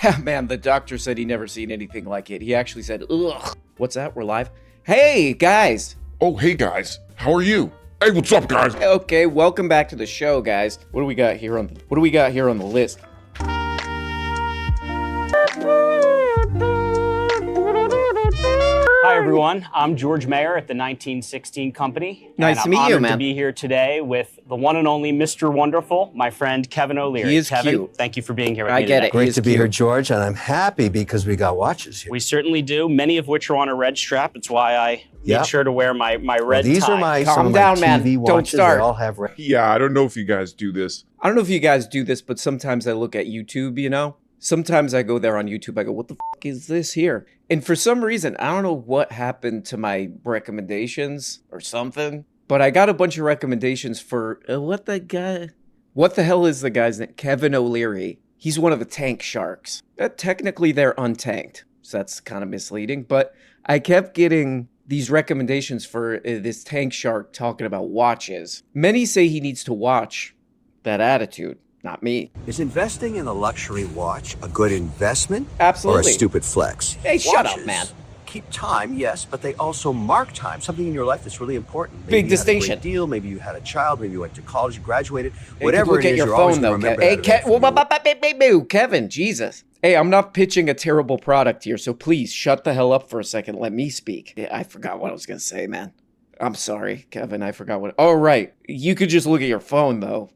Yeah, man, the doctor said he never seen anything like it. He actually said, ugh. What's that? We're live? Hey, guys. Oh, hey, guys. How are you? Hey, what's up, guys? Okay, welcome back to the show, guys. What do we got here on the list? Hi, everyone. I'm George Mayer at the 1916 Company. Nice to meet you, I'm honored man. to be here today with the one and only Mr. Wonderful, my friend Kevin O'Leary. He is Kevin, cute. thank you for being here with I me get today. it. Great to be here, George, and I'm happy because we got watches here. We certainly do, many of which are on a red strap. It's why I made sure to wear my red These tie. are my Calm some of down, my man. TV Don't watches. start. They all have red. Yeah, I don't know if you guys do this. I don't know if you guys do this, but sometimes I look at YouTube, you know? Sometimes I go there on YouTube, I go, what the fuck is this here? And for some reason, I don't know what happened to my recommendations or something, but I got a bunch of recommendations for, what the hell is the guy's name? Kevin O'Leary. He's one of the tank sharks. Technically, they're untanked, so that's kind of misleading, but I kept getting these recommendations for this tank shark talking about watches. Many say he needs to watch that attitude. Not me. Is investing in a luxury watch a good investment? Absolutely. Or a stupid flex? Hey, shut up, Watches man. Keep time, yes, but they also mark time, something in your life that's really important. Maybe Big you had a distinction. great deal, maybe you had a child, maybe you went to college, you graduated, Hey, whatever look it at is, your you're always phone, going to though, remember Hey, Kevin, Jesus. Hey, I'm not pitching a terrible product here, so please shut the hell up for a second. Let me speak. Yeah, I forgot what I was going to say, man. I'm sorry, Kevin. I forgot what... Oh, right. You could just look at your phone, though.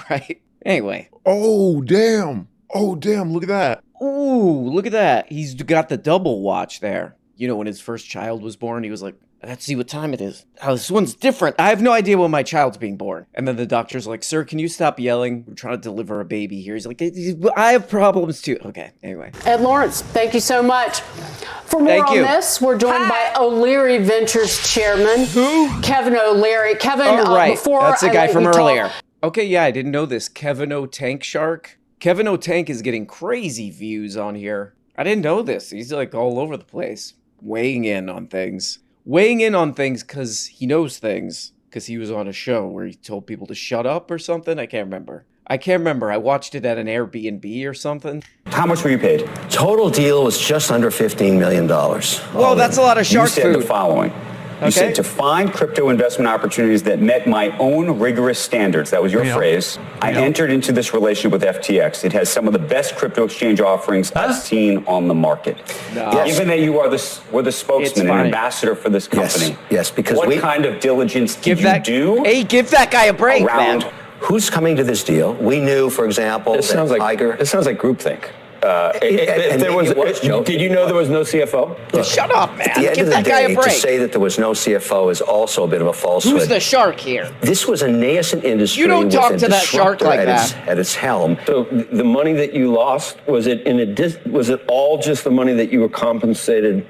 Right? Anyway. Oh, damn. Look at that. Ooh, look at that. He's got the double watch there. You know, when his first child was born, he was like, let's see what time it is. Oh, this one's different. I have no idea when my child's being born. And then the doctor's like, sir, can you stop yelling? We're trying to deliver a baby here. He's like, I have problems too. Okay, anyway. Ed Lawrence, thank you so much. For more on this, we're joined by O'Leary Ventures chairman, Kevin O'Leary. Kevin, Oh, right. before That's the I guy let from you talk- earlier. Okay, yeah, I didn't know this. Kevin O. Tank Shark. Kevin O. Tank is getting crazy views on here. I didn't know this. He's like all over the place, weighing in on things. Weighing in on things because he knows things. Because he was on a show where he told people to shut up or something. I can't remember. I watched it at an Airbnb or something. How much were you paid? Total deal was just under $15 million. Whoa, that's a lot of shark You said food. the following. You Okay. said to find crypto investment opportunities that met my own rigorous standards. That was your phrase. I entered into this relationship with FTX. It has some of the best crypto exchange offerings I've seen on the market. No. Yes. Given that you are were the spokesman It's and fine. ambassador for this company, Yes, because what we- kind of diligence did you do Hey, give that guy a break, around? man. Who's coming to this deal? We knew, for example, It sounds like Tiger... It sounds like groupthink. Joe. Did you know there was no CFO? Shut up, man. At the end Give of the that guy day, a to break. say that there was no CFO is also a bit of a falsehood. Who's the shark here? This was a nascent industry. You don't with talk a to that shark disruptor like at its helm. So the money that you lost, was it all just the money that you were compensated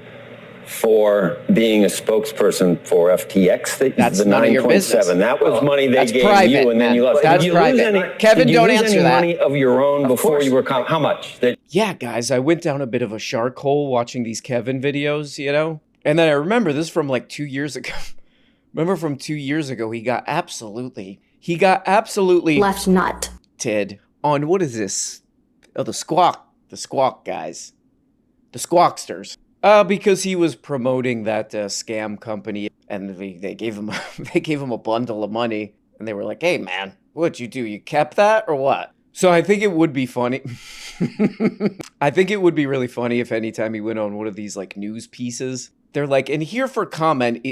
for being a spokesperson for FTX? That's the none of your 9.7. business. That was money they That's gave private, you, and then man. you lost. That's Did you lose private. any? Kevin, did you don't lose answer any that. money of your own before course. you were? How much? Yeah, guys, I went down a bit of a shark hole watching these Kevin videos, you know? And then I remember this from like 2 years ago. Remember from 2 years ago, he got absolutely left nut. Ted on, what is this? Oh, the squawk guys. The squawksters. Because he was promoting that scam company, and they gave him a bundle of money, and they were like, "Hey, man, what'd you do? You kept that or what?" So I think it would be funny. I think it would be really funny if anytime he went on one of these like news pieces, they're like, "And here for comment,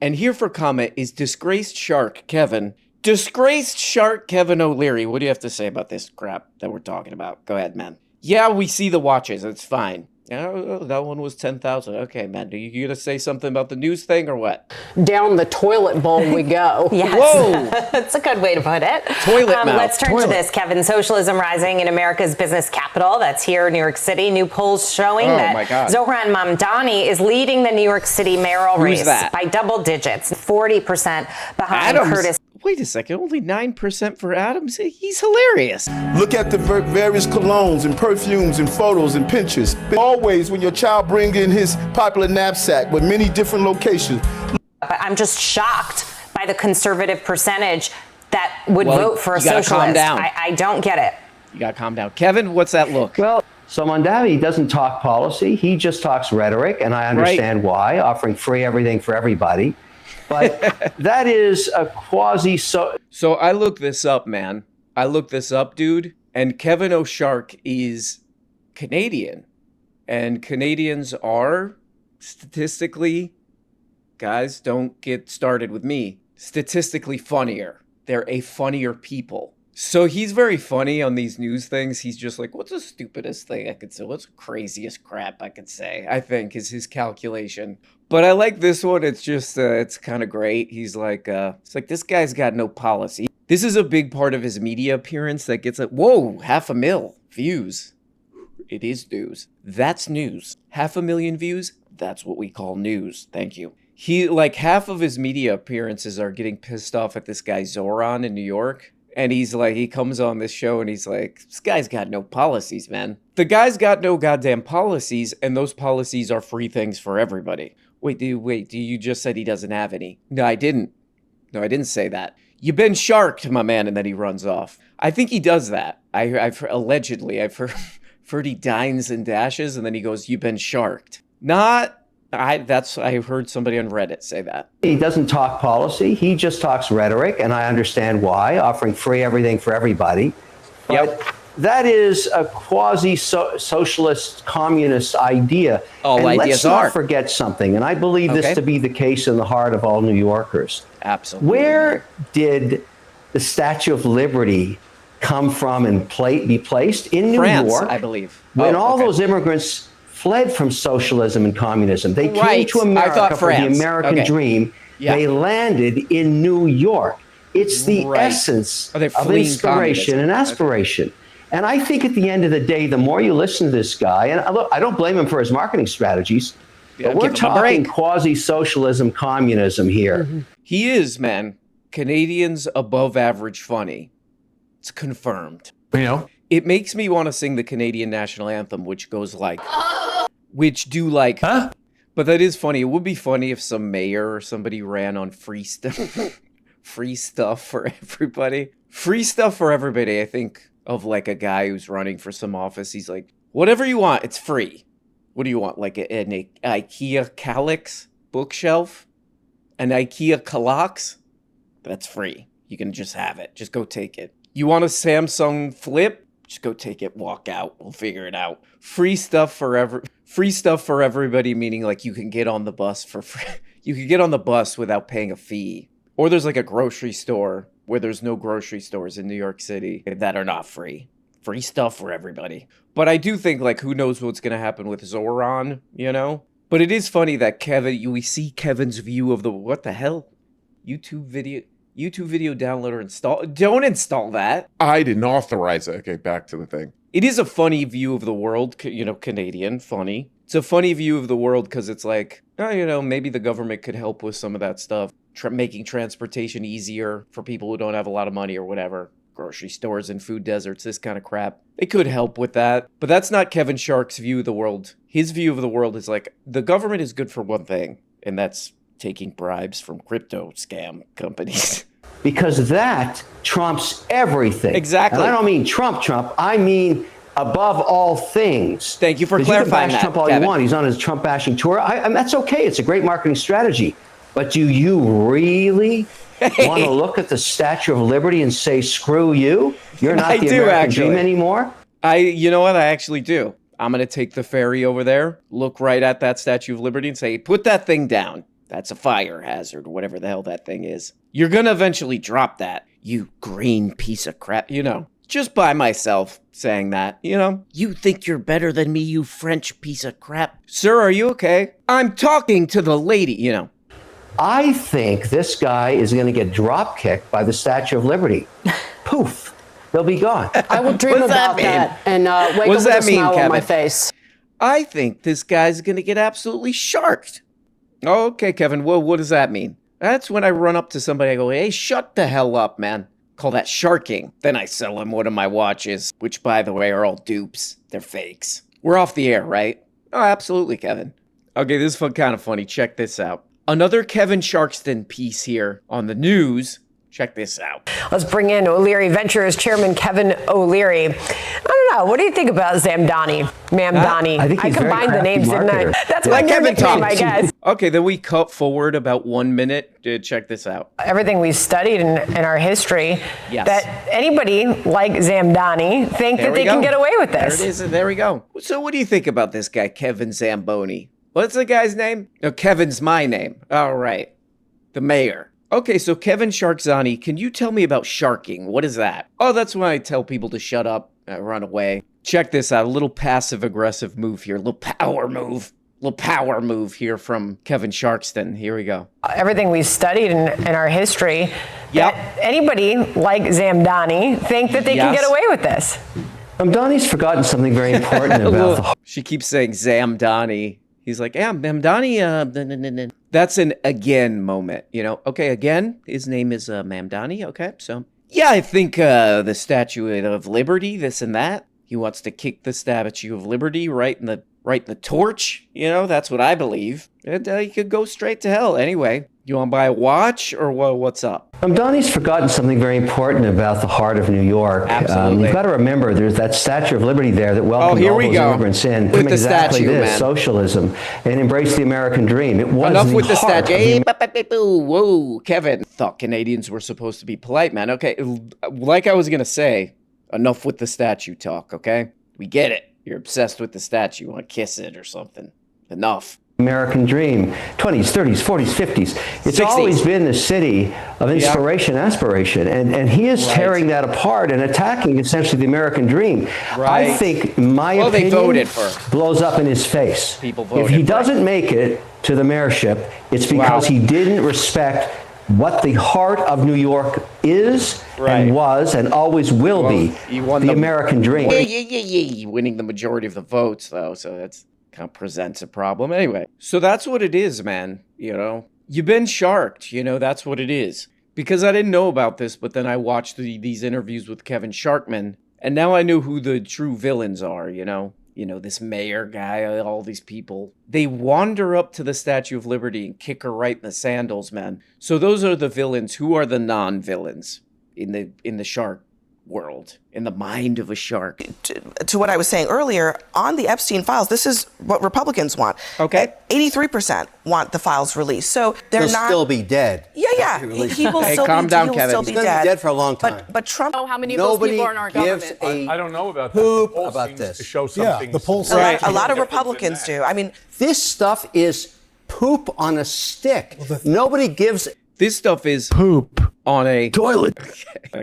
and here for comment is disgraced shark Kevin." Disgraced shark Kevin O'Leary. What do you have to say about this crap that we're talking about? Go ahead, man. Yeah, we see the watches. It's fine. Oh, that one was 10,000. Okay, man. You gonna say something about the news thing or what? Down the toilet bowl we go. Yes. Whoa. That's a good way to put it. Toilet mouth. Let's turn to this, Kevin. Socialism rising in America's business capital. That's here in New York City. New polls showing my that God. Zohran Mamdani is leading the New York City mayoral Who's race that? by double digits, 40% behind Adams. Curtis. Wait a second. Only 9% for Adams? He's hilarious. Look at the various colognes and perfumes and photos and pictures. Always when your child brings in his popular knapsack with many different locations. But I'm just shocked by the conservative percentage that would vote for a you gotta calm socialist. down. I don't get it. You got to calm down. Kevin, what's that look? Well, so Mondavi doesn't talk policy. He just talks rhetoric, and I understand why, offering free everything for everybody. But that is a So I looked this up, man. I looked this up, dude. And Kevin O'Shark is Canadian. And Canadians are statistically, guys, don't get started with me, statistically funnier. They're a funnier people. So he's very funny on these news things. He's just like, what's the stupidest thing I could say? What's the craziest crap I could say? I think is his calculation. But I like this one. It's just, it's kind of great. He's like, it's like, this guy's got no policy. This is a big part of his media appearance that gets like, whoa, 500,000 views. It is news. That's news. 500,000 views. That's what we call news. Thank you. He, like, half of his media appearances are getting pissed off at this guy Zoran in New York. And he's like, he comes on this show and he's like, this guy's got no policies, man. The guy's got no goddamn policies, and those policies are free things for everybody. Wait, you just said he doesn't have any? No, I didn't. No, I didn't say that. You've been sharked, my man, and then he runs off. I think he does that. I've heard he dines and dashes, and then he goes, you've been sharked. I heard somebody on Reddit say that. He doesn't talk policy. He just talks rhetoric, and I understand why, offering free everything for everybody. But that is a quasi-socialist communist idea. All and ideas let's not are. forget something, and I believe this to be the case in the heart of all New Yorkers. Absolutely. Where did the Statue of Liberty come from and be placed? In New York, I believe. When all those immigrants fled from socialism and communism. They came to America for the American dream. Yeah. They landed in New York. It's the essence of inspiration and aspiration. And I think at the end of the day, the more you listen to this guy, and look, I don't blame him for his marketing strategies, but we're talking quasi-socialism, communism here. Mm-hmm. He is, man. Canadians above average funny. It's confirmed. You know? It makes me want to sing the Canadian national anthem, which goes like... Huh? But that is funny. It would be funny if some mayor or somebody ran on free stuff. Free stuff for everybody. Free stuff for everybody. I think of like a guy who's running for some office. He's like, whatever you want, it's free. What do you want? Like an IKEA Kallax bookshelf? An IKEA Kallax? That's free. You can just have it. Just go take it. You want a Samsung Flip? Just go take it, walk out. We'll figure it out. Free stuff for everybody, meaning like you can get on the bus for free. You can get on the bus without paying a fee. Or there's like a grocery store where there's no grocery stores in New York City that are not free. Free stuff for everybody. But I do think like who knows what's going to happen with Zoran, you know? But it is funny that we see Kevin's view of the, what the hell? YouTube video downloader install. Don't install that. I didn't authorize it. Okay, back to the thing. It is a funny view of the world, you know, Canadian, funny. It's a funny view of the world because it's like, oh, you know, maybe the government could help with some of that stuff. Making transportation easier for people who don't have a lot of money or whatever. Grocery stores and food deserts, this kind of crap. They could help with that. But that's not Kevin Shark's view of the world. His view of the world is like, the government is good for one thing, and that's taking bribes from crypto scam companies. Because that trumps everything. Exactly. And I don't mean Trump. I mean above all things. Thank you for clarifying that, Trump all Kevin. you want. He's on his Trump bashing tour. And that's okay. It's a great marketing strategy. But do you really want to look at the Statue of Liberty and say, screw you? You're not the American dream anymore? You know what? I actually do. I'm going to take the ferry over there, look right at that Statue of Liberty and say, put that thing down. That's a fire hazard, whatever the hell that thing is. You're going to eventually drop that, you green piece of crap, you know. Just by myself saying that, you know. You think you're better than me, you French piece of crap. Sir, are you okay? I'm talking to the lady, you know. I think this guy is going to get drop kicked by the Statue of Liberty. Poof. They'll be gone. I will dream about that and wake up with a smile on my face. I think this guy's going to get absolutely sharked. Oh, okay, Kevin. Well, what does that mean? That's when I run up to somebody, I go, hey, shut the hell up, man. Call that sharking. Then I sell him one of my watches, which, by the way, are all dupes. They're fakes. We're off the air, right? Oh, absolutely, Kevin. Okay, this is kind of funny. Check this out. Another Kevin Sharkston piece here on the news. Check this out. Let's bring in O'Leary Ventures Chairman Kevin O'Leary. I don't know. What do you think about Zamdani? Mamdani. I think he's combined the names, didn't I? That's like my Kevin nickname, I guess. Okay, then we cut forward about 1 minute to check this out. Everything we studied in our history, yes, that anybody like Zamdani think that they can get away with this. There it is, and there we go. So what do you think about this guy, Kevin Zamboni? What's the guy's name? No, Kevin's my name. All right. The mayor. Okay, so Kevin Sharkzani, can you tell me about sharking? What is that? Oh, that's when I tell people to shut up, run away. Check this out, a little passive-aggressive move here, a little power move here from Kevin Sharkston. Here we go. Everything we studied in our history, that anybody like Zamdani think that they can get away with this. Zamdani's forgotten something very important about She keeps saying Zamdani. He's like, yeah, Mamdani, That's an again moment, you know? Okay, again, his name is Mamdani, okay? So, yeah, I think the Statue of Liberty, this and that. He wants to kick the Statue of Liberty right in the torch, you know? That's what I believe. And he could go straight to hell. Anyway, you want to buy a watch or what's up? Zamdani's forgotten something very important about the heart of New York. Absolutely. You've got to remember, there's that Statue of Liberty there that welcomed all those immigrants in from exactly this, socialism, and embraced the American dream. It was enough with the heart statue. Whoa, Kevin. Thought Canadians were supposed to be polite, man. Okay, like I was going to say, enough with the statue talk, okay? We get it. You're obsessed with the statue. You want to kiss it or something. Enough. American dream, 20s, 30s, 40s, 50s. It's 60s. Always been the city of inspiration, aspiration, and he is tearing that apart and attacking essentially the American dream. I think my opinion they voted for. blows up in his face. People voted if he for doesn't make it to the mayorship, it's because he didn't respect what the heart of New York is and was and always will be, the American dream. Winning the majority of the votes, though, so that's kind of presents a problem. Anyway, so that's what it is, man. You know, you've been sharked, you know, that's what it is. Because I didn't know about this, but then I watched these interviews with Kevin Sharkman, and now I know who the true villains are, you know? You know, this mayor guy, all these people. They wander up to the Statue of Liberty and kick her right in the sandals, man. So those are the villains. Who are the non-villains in the shark world, in the mind of a shark? To what I was saying earlier, on the Epstein files, this is what Republicans want. Okay. 83% want the files released. So they're He'll not... still be dead. Yeah. He will hey, still calm be, down, he will Kevin. still He's be going to be dead for a long time. But Trump... How many of those people are in our government? I don't know about poop that. about this. To show something. The polls A lot of Republicans do. I mean... This stuff is poop on a stick. Nobody gives... This stuff is poop on a toilet.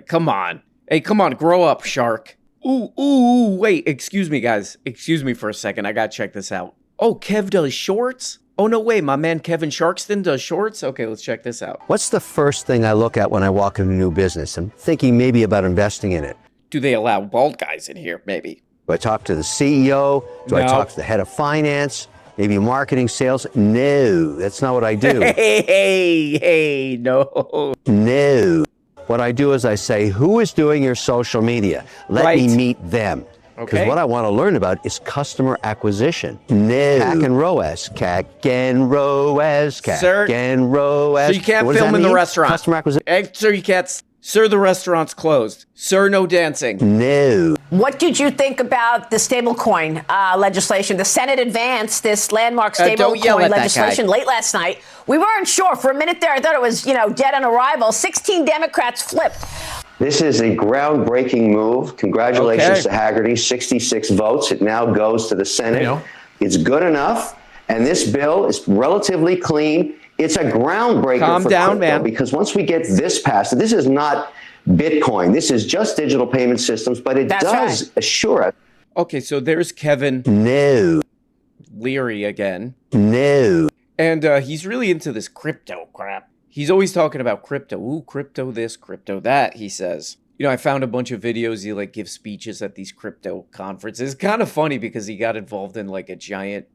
Come on. Hey, come on, grow up, shark. Ooh, wait, excuse me, guys. Excuse me for a second, I gotta check this out. Oh, Kev does shorts? Oh, no way, my man Kevin Sharkston does shorts? Okay, let's check this out. What's the first thing I look at when I walk into a new business? I'm thinking maybe about investing in it. Do they allow bald guys in here? Maybe. Do I talk to the CEO? Do I talk to the head of finance? Maybe marketing, sales? No, that's not what I do. Hey, no. No. What I do is I say, who is doing your social media? Let me meet them. Because what I want to learn about is customer acquisition. No. CAC and ROAS. CAC and ROAS. CAC and ROAS. So you can't film in the restaurant. Customer acquisition. Sir, you can't. Sir, the restaurant's closed. Sir, no dancing. No. What did you think about the stablecoin legislation? The Senate advanced this landmark stablecoin legislation late last night. We weren't sure. For a minute there, I thought it was, dead on arrival. 16 Democrats flipped. This is a groundbreaking move. Congratulations to Haggerty, 66 votes. It now goes to the Senate. It's good enough, and this bill is relatively clean. It's a groundbreaker for crypto, because once we get this passed, this is not Bitcoin. This is just digital payment systems, but it does assure us. Okay, so there's Kevin. No. Leary again. No. And he's really into this crypto crap. He's always talking about crypto. Ooh, crypto this, crypto that, he says. I found a bunch of videos. He gives speeches at these crypto conferences. It's kind of funny because he got involved in a giant,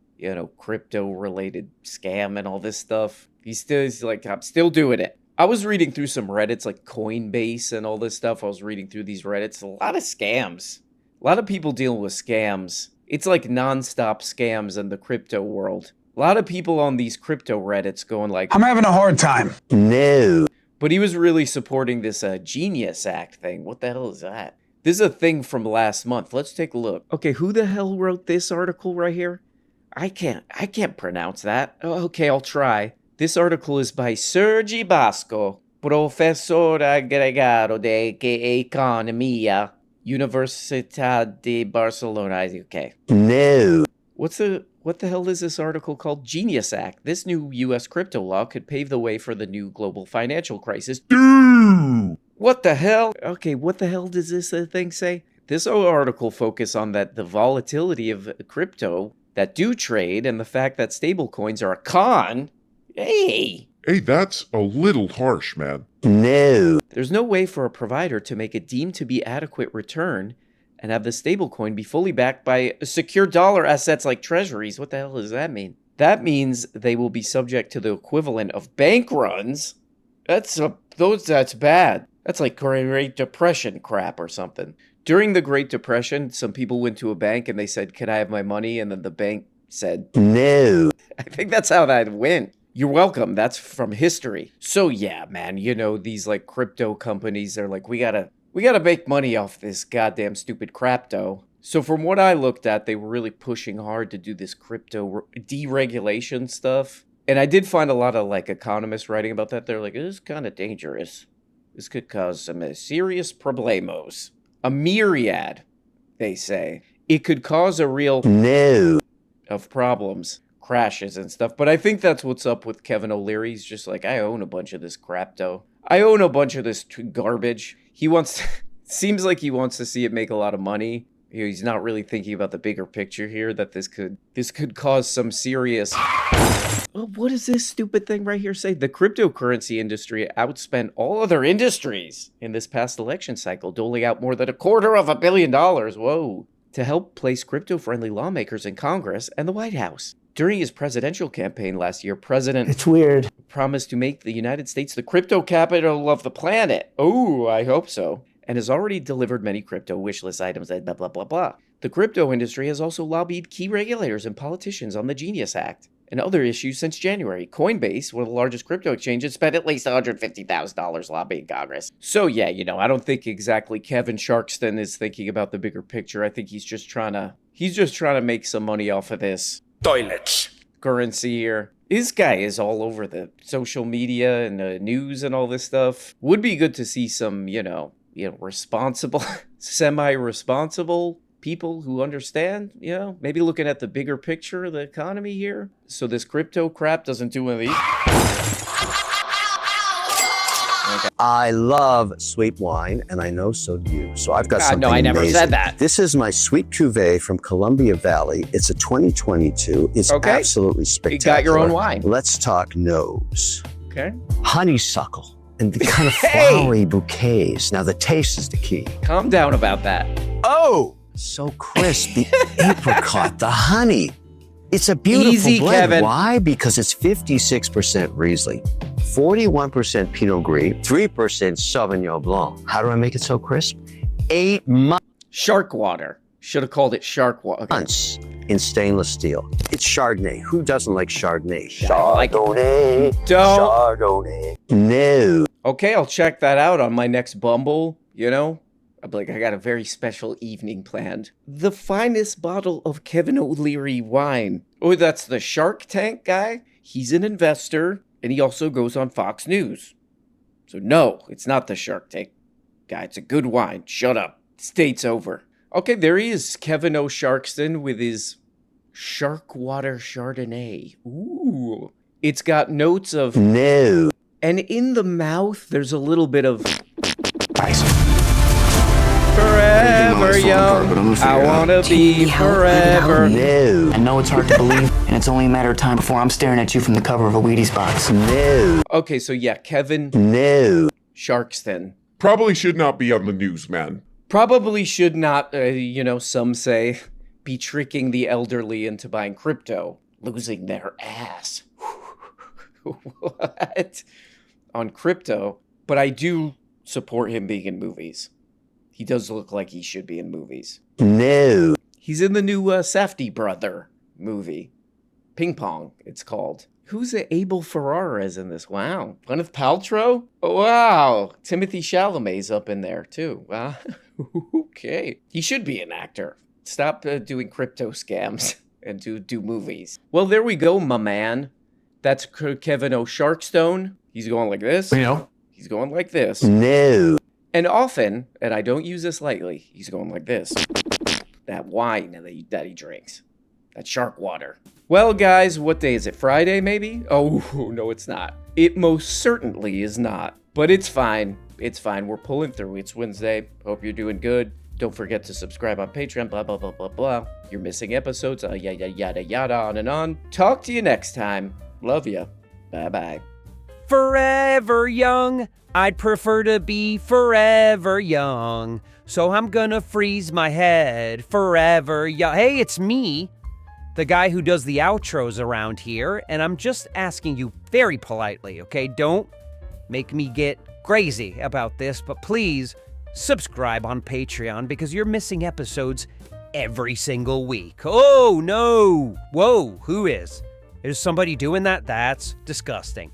crypto related scam and all this stuff. He's like, I'm still doing it. I was reading through some Reddits like Coinbase and all this stuff. I was reading through these Reddits. A lot of scams. A lot of people dealing with scams. It's like nonstop scams in the crypto world. A lot of people on these crypto Reddits going like, I'm having a hard time. No. But he was really supporting this Genius Act thing. What the hell is that? This is a thing from last month. Let's take a look. Okay, who the hell wrote this article right here? I can't pronounce that. Okay, I'll try. This article is by Sergi Basco, professor agregado de economía, Universidad de Barcelona. Okay. No. What the hell is this article called? Genius Act. This new U.S. crypto law could pave the way for the new global financial crisis. What the hell? Okay, what the hell does this thing say? This article focuses on the volatility of crypto that do trade and the fact that stablecoins are a con. Hey, that's a little harsh, man. No. There's no way for a provider to make a deemed to be adequate return and have the stablecoin be fully backed by secure dollar assets like treasuries. What the hell does that mean? That means they will be subject to the equivalent of bank runs. That's bad. That's like Great Depression crap or something. During the Great Depression, some people went to a bank and they said, "Can I have my money?" And then the bank said, "No." I think that's how that went. You're welcome. That's from history. So yeah, man, these like crypto companies, they're like, we gotta make money off this goddamn stupid crapto. So from what I looked at, they were really pushing hard to do this crypto deregulation stuff. And I did find a lot of like economists writing about that. They're like, this is kind of dangerous. This could cause some serious problemos. A myriad, they say. It could cause a real of problems, crashes and stuff. But I think that's what's up with Kevin O'Leary. He's just like, I own a bunch of this crapto. I own a bunch of this garbage. Seems like he wants to see it make a lot of money. He's not really thinking about the bigger picture here, that this could cause some serious... Oh, what does this stupid thing right here say? The cryptocurrency industry outspent all other industries in this past election cycle, doling out more than $250 million. Whoa. To help place crypto-friendly lawmakers in Congress and the White House. During his presidential campaign last year, It's weird. promised to make the United States the crypto capital of the planet. Oh, I hope so. And has already delivered many crypto wish list items, blah, blah, blah, blah. The crypto industry has also lobbied key regulators and politicians on the Genius Act and other issues since January. Coinbase, one of the largest crypto exchanges, spent at least $150,000 lobbying Congress. So yeah, I don't think exactly Kevin Sharkston is thinking about the bigger picture. I think he's just trying to make some money off of this Toilets. Currency here. This guy is all over the social media and the news and all this stuff. Would be good to see some, responsible, semi-responsible people who understand, maybe looking at the bigger picture of the economy here. So this crypto crap doesn't do one of these. Okay. I love sweet wine, and I know so do you. So I've got something No, I never amazing. said that. This is my sweet cuvee from Columbia Valley. It's a 2022. It's absolutely spectacular. You got your own wine. Let's talk nose. Okay. Honeysuckle and the kind of flowery bouquets. Now the taste is the key. Calm down about that. Oh! So crisp, the apricot, the honey. It's a beautiful Easy, blend. Kevin. Why? Because it's 56% Riesling, 41% Pinot Gris, 3% Sauvignon Blanc. How do I make it so crisp? 8 months. Shark water. Should have called it shark water. Months in stainless steel. It's Chardonnay. Who doesn't like Chardonnay? Chardonnay. Chardonnay. No. Okay, I'll check that out on my next Bumble, I'm like, I got a very special evening planned. The finest bottle of Kevin O'Leary wine. Oh, that's the Shark Tank guy? He's an investor, and he also goes on Fox News. So no, it's not the Shark Tank guy. It's a good wine. Shut up. State's over. Okay, there he is, Kevin O'Sharkston with his Shark Water Chardonnay. Ooh. It's got notes of... No. And in the mouth, there's a little bit of... Forever young, I wanna be forever. No. I know it's hard to believe, and it's only a matter of time before I'm staring at you from the cover of a Wheaties box. No. Okay, so yeah, Kevin No. Sharkston. Probably should not be on the news, man. Probably should not, some say, be tricking the elderly into buying crypto, losing their ass. What? On crypto. But I do support him being in movies. He does look like he should be in movies. No. He's in the new Safdie Brother movie. Ping Pong, it's called. Who's Abel Ferrara is in this? Wow. Gwyneth Paltrow? Wow. Timothy Chalamet's up in there, too. Wow. Okay. He should be an actor. Stop doing crypto scams and do movies. Well, there we go, my man. That's Kevin O'Sharkstone. He's going like this. He's going like this. No. And often, and I don't use this lightly, he's going like this. That wine that he drinks. That shark water. Well, guys, what day is it? Friday, maybe? Oh, no, it's not. It most certainly is not. But it's fine. It's fine. We're pulling through. It's Wednesday. Hope you're doing good. Don't forget to subscribe on Patreon, blah, blah, blah, blah, blah. You're missing episodes, yada, yada, yada, on and on. Talk to you next time. Love ya. Bye-bye. Forever young. I'd prefer to be forever young. So I'm gonna freeze my head forever young. Hey, it's me, the guy who does the outros around here, and I'm just asking you very politely, okay? Don't make me get crazy about this, but please subscribe on Patreon because you're missing episodes every single week. Oh, no. Whoa, who is? Is somebody doing that? That's disgusting.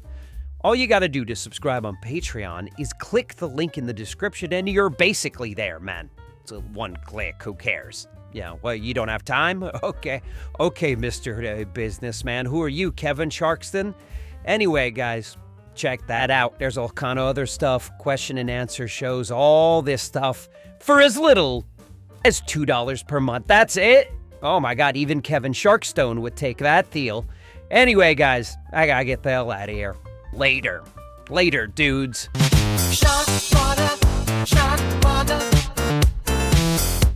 All you gotta do to subscribe on Patreon is click the link in the description and you're basically there, man. It's a one click, who cares? Yeah, well, you don't have time? Okay, Mr. Businessman. Who are you, Kevin Sharkston? Anyway, guys, check that out. There's all kind of other stuff, question and answer shows, all this stuff for as little as $2 per month. That's it? Oh my God, even Kevin Sharkstone would take that deal. Anyway, guys, I gotta get the hell out of here. Later, dudes. Shark water, shark water.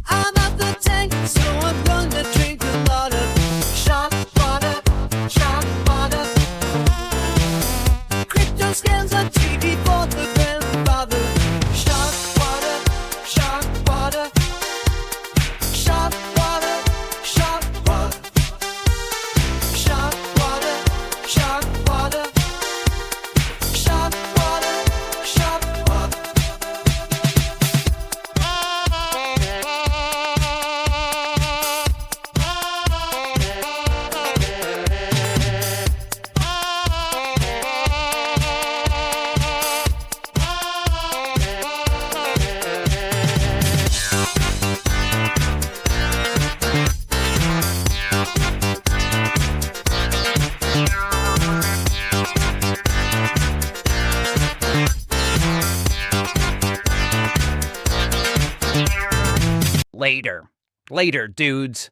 I'm at the tank, so I'm gonna drink a lot of shark water, shark water. Crypto scams on TV for the grandfather. Shark water, shark water. Shark water, shark water. Shark water, shark water. Shark water, shark water. Later, dudes.